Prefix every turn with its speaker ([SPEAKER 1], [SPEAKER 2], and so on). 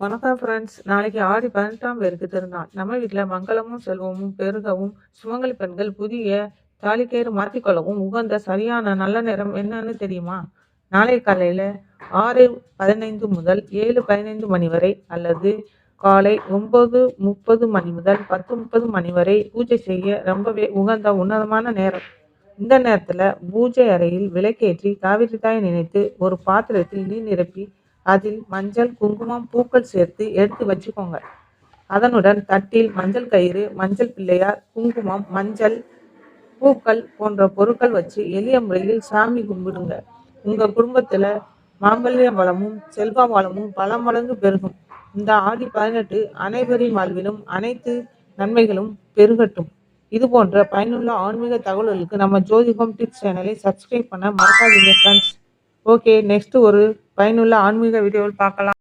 [SPEAKER 1] வணக்கம் ஃப்ரெண்ட்ஸ். நாளைக்கு ஆடி 18ஆம் பேருக்கு திருநாள். நம்ம வீட்ல மங்களமும் செல்வமும் பெருகவும் சுமங்கலி பெண்கள் புதிய தாலிக்கயிறு மாற்றிக்கொள்ளவும் உகந்த சரியான நல்ல நேரம் என்னன்னு தெரியுமா? நாளை காலையில 6:15 முதல் 7:15 மணி வரை அல்லது காலை 9:30 மணி முதல் 10:30 மணி வரை பூஜை செய்ய ரொம்பவே உகந்த உன்னதமான நேரம். இந்த நேரத்துல பூஜை அறையில் விளக்கேற்றி காவிரி தாயை நினைத்து ஒரு பாத்திரத்தில் நீர் நிரப்பி அதில் மஞ்சள், குங்குமம், பூக்கள் சேர்த்து எடுத்து வச்சுக்கோங்க. அதனுடன் தட்டில் மஞ்சள் கயிறு, மஞ்சள் பிள்ளையார், குங்குமம், மஞ்சள், பூக்கள் போன்ற பொருட்கள் வச்சு எளிய முறையில் சாமி கும்பிடுங்க. உங்க குடும்பத்துல மாங்கல்ய வளமும் செல்வ வளமும் பல மடங்கு பெருகும். இந்த ஆடி 18 அனைவரின் வாழ்விலும் அனைத்து நன்மைகளும் பெருகட்டும். இது போன்ற பயனுள்ள ஆன்மீக தகவல்களுக்கு நம்ம ஜோதிகம் டிப்ஸ் சேனலை சப்ஸ்கிரைப் பண்ண மறக்காதீங்க ஃப்ரெண்ட்ஸ். ஓகே, நெக்ஸ்ட் ஒரு பயனுள்ள ஆன்மீக வீடியோவில் பார்க்கலாம்.